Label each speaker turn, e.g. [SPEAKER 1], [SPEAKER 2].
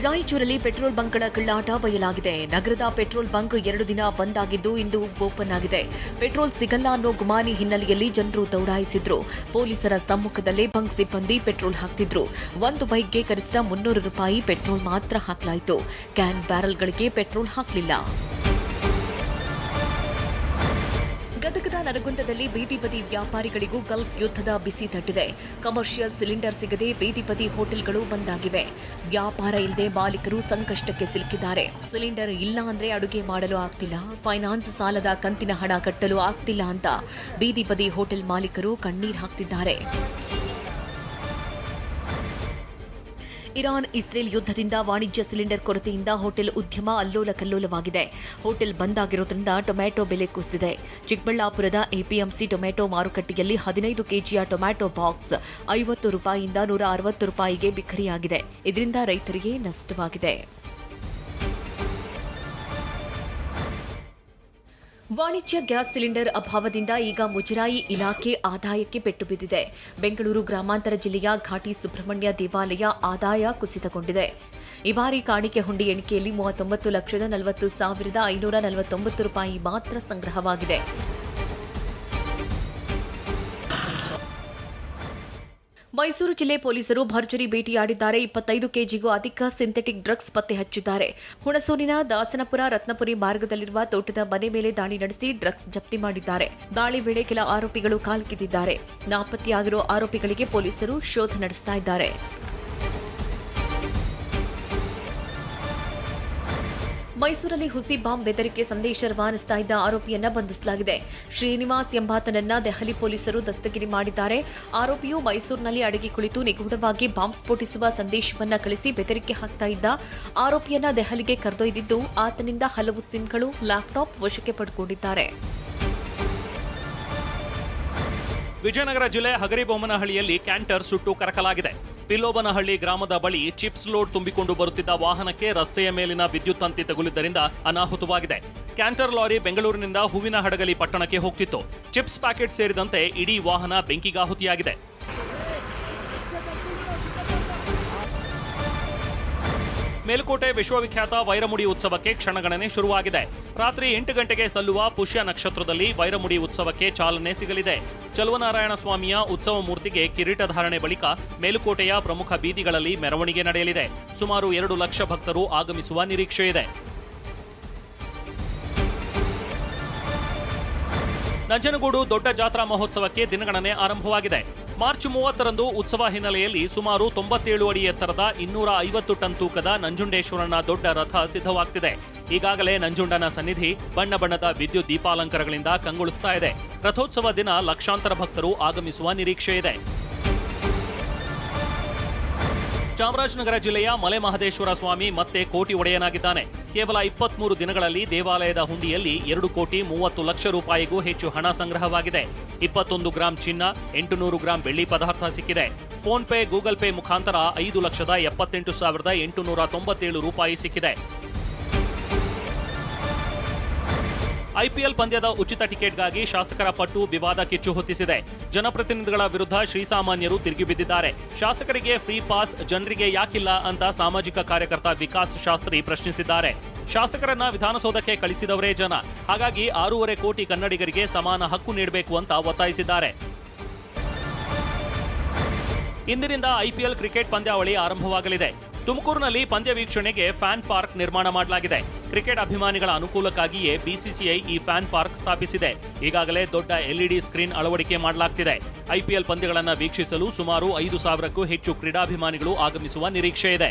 [SPEAKER 1] ರಾಯಚೂರಲ್ಲಿ petrol ಬಂಕ್ಗಳ ಕಳ್ಳಾಟ ಬಯಲಾಗಿದೆ. ನಗರದ petrol bunk 2 ದಿನ ಬಂದ್ ಆಗಿದ್ದು ಇಂದು ಓಪನ್ ಆಗಿದೆ. ಪೆಟ್ರೋಲ್ ಸಿಗಲ್ಲ ಅನ್ನೋ ಗುಮಾನಿ ಹಿನ್ನೆಲೆಯಲ್ಲಿ ಜನರು ದೌಡಾಯಿಸಿದ್ರು. ಪೊಲೀಸರ ಸಮ್ಮುಖದಲ್ಲೇ ಬಂಕ್ ಸಿಬ್ಬಂದಿ ಪೆಟ್ರೋಲ್ ಹಾಕ್ತಿದ್ರು. ಒಂದು ಬೈಕ್ಗೆ ಕನಿಷ್ಠ 300 ರೂಪಾಯಿ ಪೆಟ್ರೋಲ್ ಮಾತ್ರ ಹಾಕಲಾಯಿತು. ಕ್ಯಾನ್ ಬ್ಯಾರೆಲ್ಗಳಿಗೆ ಪೆಟ್ರೋಲ್ ಹಾಕಲಿಲ್ಲ. ಗದಗದ ನರಗುಂದದಲ್ಲಿ ಬೀದಿ ಬದಿ ವ್ಯಾಪಾರಿಗಳಿಗೂ ಗಲ್ಫ್ ಯುದ್ಧದ ಬಿಸಿ ತಟ್ಟಿದೆ. ಕಮರ್ಷಿಯಲ್ ಸಿಲಿಂಡರ್ ಸಿಗದೆ ಬೀದಿ ಬದಿ ಹೋಟೆಲ್ಗಳು ಬಂದಾಗಿವೆ. ವ್ಯಾಪಾರ ಇಲ್ಲದೆ ಮಾಲೀಕರು ಸಂಕಷ್ಟಕ್ಕೆ ಸಿಲುಕಿದ್ದಾರೆ. ಸಿಲಿಂಡರ್ ಇಲ್ಲ ಅಂದ್ರೆ ಅಡುಗೆ ಮಾಡಲು ಆಗ್ತಿಲ್ಲ, ಫೈನಾನ್ಸ್ ಸಾಲದ ಕಂತಿನ ಹಣ ಕಟ್ಟಲು ಆಗ್ತಿಲ್ಲ ಅಂತ ಬೀದಿ ಬದಿ ಹೋಟೆಲ್ ಮಾಲೀಕರು ಕಣ್ಣೀರು ಹಾಕ್ತಿದ್ದಾರೆ. ಇರಾನ್ ಇಸ್ರೇಲ್ ಯುದ್ಧದಿಂದ ವಾಣಿಜ್ಯ ಸಿಲಿಂಡರ್ ಕೊರತೆಯಿಂದ ಹೋಟೆಲ್ ಉದ್ಯಮ ಅಲ್ಲೋಲ ಕಲ್ಲೋಲವಾಗಿದೆ. ಹೋಟೆಲ್ ಬಂದ್ ಆಗಿರೋದ್ರಿಂದ ಟೊಮ್ಯಾಟೊ ಬೆಲೆ ಕುಸಿದಿದೆ. ಚಿಕ್ಕಬಳ್ಳಾಪುರದ ಎಪಿಎಂಸಿ ಟೊಮ್ಯಾಟೊ ಮಾರುಕಟ್ಟೆಯಲ್ಲಿ 15 ಕೆಜಿಯ ಟೊಮ್ಯಾಟೊ ಬಾಕ್ಸ್ 50 ರೂಪಾಯಿಯಿಂದ 160 ರೂಪಾಯಿಗೆ ಬಿಕ್ಕರಿಯಾಗಿದೆ. ಇದರಿಂದ ರೈತರಿಗೆ ನಷ್ಟವಾಗಿದೆ. ವಾಣಿಜ್ಯ ಗ್ಯಾಸ್ ಸಿಲಿಂಡರ್ ಅಭಾವದಿಂದ ಈಗ ಮುಜರಾಯಿ ಇಲಾಖೆ ಆದಾಯಕ್ಕೆ ಪೆಟ್ಟು ಬಿದ್ದಿದೆ. ಬೆಂಗಳೂರು ಗ್ರಾಮಾಂತರ ಜಿಲ್ಲೆಯ ಘಾಟಿ ಸುಬ್ರಹ್ಮಣ್ಯ ದೇವಾಲಯ ಆದಾಯ ಕುಸಿತಗೊಂಡಿದೆ. ಈ ಬಾರಿ ಕಾಣಿಕೆ ಹುಂಡಿ ಎಣಿಕೆಯಲ್ಲಿ 39,40,549 ರೂಪಾಯಿ ಮಾತ್ರ ಸಂಗ್ರಹವಾಗಿದೆ. ಮೈಸೂರು ಜಿಲ್ಲೆ ಪೊಲೀಸರು ಭರ್ಜರಿ ಭೇಟಿಯಾಡಿದ್ದಾರೆ. 25 ಕೆಜಿಗೂ ಅಧಿಕ ಸಿಂಥೆಟಿಕ್ ಡ್ರಗ್ಸ್ ಪತ್ತೆ ಹಚ್ಚಿದ್ದಾರೆ. ಹುಣಸೂರಿನ ದಾಸನಪುರ ರತ್ನಪುರಿ ಮಾರ್ಗದಲ್ಲಿರುವ ತೋಟದ ಮನೆ ಮೇಲೆ ದಾಳಿ ನಡೆಸಿ ಡ್ರಗ್ಸ್ ಜಪ್ತಿ ಮಾಡಿದ್ದಾರೆ. ದಾಳಿ ವೇಳೆ ಕೆಲ ಆರೋಪಿಗಳು ಕಾಲ್ಕಿದ್ದಿದ್ದಾರೆ. ನಾಪತ್ತೆಯಾಗಿರುವ ಆರೋಪಿಗಳಿಗೆ ಪೊಲೀಸರು ಶೋಧ ನಡೆಸ್ತಾ ಇದ್ದಾರೆ. ಮೈಸೂರಲ್ಲಿ ಹುಸಿ ಬಾಂಬ್ ಬೆದರಿಕೆ ಸಂದೇಶ ರವಾನಿಸ್ತಾ ಇದ್ದ ಆರೋಪಿಯನ್ನ ಬಂಧಿಸಲಾಗಿದೆ. ಶ್ರೀನಿವಾಸ್ ಎಂಬಾತನನ್ನ ದೆಹಲಿ ಪೊಲೀಸರು ದಸ್ತಗಿರಿ ಮಾಡಿದ್ದಾರೆ. ಆರೋಪಿಯು ಮೈಸೂರಿನಲ್ಲಿ ಅಡಗಿ ಕುಳಿತು ನಿಗೂಢವಾಗಿ ಬಾಂಬ್ ಸ್ಫೋಟಿಸುವ ಸಂದೇಶವನ್ನ ಕಳಿಸಿ ಬೆದರಿಕೆ ಹಾಕ್ತಾ ಇದ್ದ. ಆರೋಪಿಯನ್ನ ದೆಹಲಿಗೆ ಕರೆದೊಯ್ದಿದ್ದು ಆತನಿಂದ ಹಲವು ಸಿಮ್ಗಳು, ಲ್ಯಾಪ್ಟಾಪ್ ವಶಕ್ಕೆ ಪಡೆದುಕೊಂಡಿದ್ದಾರೆ.
[SPEAKER 2] ವಿಜಯನಗರ ಜಿಲ್ಲೆ ಹಗರಿಬೊಮ್ಮನಹಳ್ಳಿಯಲ್ಲಿ ಕ್ಯಾಂಟರ್ ಸುಟ್ಟು ಕರಕಲಾಗಿದೆ. ಪಿಲ್ಲೋಬನಹಳ್ಳಿ ಗ್ರಾಮದ ಬಳಿ ಚಿಪ್ಸ್ ಲೋಡ್ ತುಂಬಿಕೊಂಡು ಬರುತ್ತಿದ್ದ ವಾಹನಕ್ಕೆ ರಸ್ತೆಯ ಮೇಲಿನ ವಿದ್ಯುತ್ ತಂತಿ ತಗುಲಿದ್ದರಿಂದ ಅನಾಹುತವಾಗಿದೆ. ಕ್ಯಾಂಟರ್ ಲಾರಿ ಬೆಂಗಳೂರಿನಿಂದ ಹೂವಿನ ಹಡಗಲಿ ಪಟ್ಟಣಕ್ಕೆ ಹೋಗ್ತಿತ್ತು. ಚಿಪ್ಸ್ ಪ್ಯಾಕೆಟ್ ಸೇರಿದಂತೆ ಇಡೀ ವಾಹನ ಬೆಂಕಿಗಾಹುತಿಯಾಗಿದೆ. ಮೇಲುಕೋಟೆ ವಿಶ್ವವಿಖ್ಯಾತ ವೈರಮುಡಿ ಉತ್ಸವಕ್ಕೆ ಕ್ಷಣಗಣನೆ ಶುರುವಾಗಿದೆ. ರಾತ್ರಿ 8 ಗಂಟೆಗೆ ಸಲ್ಲುವ ಪುಷ್ಯ ನಕ್ಷತ್ರದಲ್ಲಿ ವೈರಮುಡಿ ಉತ್ಸವಕ್ಕೆ ಚಾಲನೆ ಸಿಗಲಿದೆ. ಚಲುವನಾರಾಯಣ ಸ್ವಾಮಿಯ ಉತ್ಸವ ಮೂರ್ತಿಗೆ ಕಿರೀಟಧಾರಣೆ ಬಳಿಕ ಮೇಲುಕೋಟೆಯ ಪ್ರಮುಖ ಬೀದಿಗಳಲ್ಲಿ ಮೆರವಣಿಗೆ ನಡೆಯಲಿದೆ. ಸುಮಾರು 2 ಲಕ್ಷ ಭಕ್ತರು ಆಗಮಿಸುವ ನಿರೀಕ್ಷೆಯಿದೆ. ನಂಜನಗೂಡು ದೊಡ್ಡ ಜಾತ್ರಾ ಮಹೋತ್ಸವಕ್ಕೆ ದಿನಗಣನೆ ಆರಂಭವಾಗಿದೆ. ಮಾರ್ಚ್ 30ರಂದು ಉತ್ಸವ ಹಿನ್ನೆಲೆಯಲ್ಲಿ ಸುಮಾರು 97 ಅಡಿ ಎತ್ತರದ 250 ಟನ್ ತೂಕದ ನಂಜುಂಡೇಶ್ವರನ ದೊಡ್ಡ ರಥ ಸಿದ್ಧವಾಗ್ತಿದೆ. ಈಗಾಗಲೇ ನಂಜುಂಡನ ಸನ್ನಿಧಿ ಬಣ್ಣ ಬಣ್ಣದ ವಿದ್ಯುತ್ ದೀಪಾಲಂಕಾರಗಳಿಂದ ಕಂಗೊಳಿಸ್ತಾ ಇದೆ. ರಥೋತ್ಸವ ದಿನ ಲಕ್ಷಾಂತರ ಭಕ್ತರು ಆಗಮಿಸುವ ನಿರೀಕ್ಷೆಯಿದೆ. ಚಾಮರಾಜನಗರ ಜಿಲ್ಲೆಯ ಮಲೆ ಮಹದೇಶ್ವರ ಸ್ವಾಮಿ ಮತ್ತೆ ಕೋಟಿ ಒಡೆಯನಾಗಿದ್ದಾನೆ. ಕೇವಲ 23 ದಿನಗಳಲ್ಲಿ ದೇವಾಲಯದ ಹುಂಡಿಯಲ್ಲಿ 2 ಕೋಟಿ 30 ಲಕ್ಷ ರೂಪಾಯಿಗೂ ಹೆಚ್ಚು ಹಣ ಸಂಗ್ರಹವಾಗಿದೆ. 21 ಗ್ರಾಂ ಚಿನ್ನ, 800 ಗ್ರಾಂ ಬೆಳ್ಳಿ ಪದಾರ್ಥ ಸಿಕ್ಕಿದೆ. ಫೋನ್ ಪೇ, ಗೂಗಲ್ ಪೇ ಮುಖಾಂತರ 5,78,897 ರೂಪಾಯಿ ಸಿಕ್ಕಿದೆ. ಐಪಿಎಲ್ ಪಂದ್ಯದ ಉಚಿತ ಟಿಕೆಟ್ಗಾಗಿ ಶಾಸಕರ ಪಟ್ಟು ವಿವಾದ ಕಿಚ್ಚು ಹೊತ್ತಿಸಿದೆ. ಜನಪ್ರತಿನಿಧಿಗಳ ವಿರುದ್ಧ ಶ್ರೀಸಾಮಾನ್ಯರು ತಿರುಗಿಬಿದ್ದಿದ್ದಾರೆ. ಶಾಸಕರಿಗೆ ಫ್ರೀ ಪಾಸ್, ಜನರಿಗೆ ಯಾಕಿಲ್ಲ ಅಂತ ಸಾಮಾಜಿಕ ಕಾರ್ಯಕರ್ತ ವಿಕಾಸ್ ಶಾಸ್ತ್ರಿ ಪ್ರಶ್ನಿಸಿದ್ದಾರೆ. ಶಾಸಕರನ್ನ ವಿಧಾನಸೌಧಕ್ಕೆ ಕಳಿಸಿದವರೇ ಜನ, ಹಾಗಾಗಿ 6.5 ಕೋಟಿ ಕನ್ನಡಿಗರಿಗೆ ಸಮಾನ ಹಕ್ಕು ನೀಡಬೇಕು ಅಂತ ಒತ್ತಾಯಿಸಿದ್ದಾರೆ. ಇಂದಿನಿಂದ ಐಪಿಎಲ್ ಕ್ರಿಕೆಟ್ ಪಂದ್ಯಾವಳಿ ಆರಂಭವಾಗಲಿದೆ. ತುಮಕೂರಿನಲ್ಲಿ ಪಂದ್ಯ ವೀಕ್ಷಣೆಗೆ ಫ್ಯಾನ್ ಪಾರ್ಕ್ ನಿರ್ಮಾಣ ಮಾಡಲಾಗಿದೆ. ಕ್ರಿಕೆಟ್ ಅಭಿಮಾನಿಗಳ ಅನುಕೂಲಕ್ಕಾಗಿಯೇ ಬಿಸಿಸಿಐ ಈ ಫ್ಯಾನ್ ಪಾರ್ಕ್ ಸ್ಥಾಪಿಸಿದೆ. ಈಗಾಗಲೇ ದೊಡ್ಡ ಎಲ್ಇಡಿ ಸ್ಕ್ರೀನ್ ಅಳವಡಿಕೆ ಮಾಡಲಾಗ್ತಿದೆ. ಐಪಿಎಲ್ ಪಂದ್ಯಗಳನ್ನು ವೀಕ್ಷಿಸಲು ಸುಮಾರು 5,000ಕ್ಕೂ ಹೆಚ್ಚು ಕ್ರೀಡಾಭಿಮಾನಿಗಳು ಆಗಮಿಸುವ ನಿರೀಕ್ಷೆ ಇದೆ.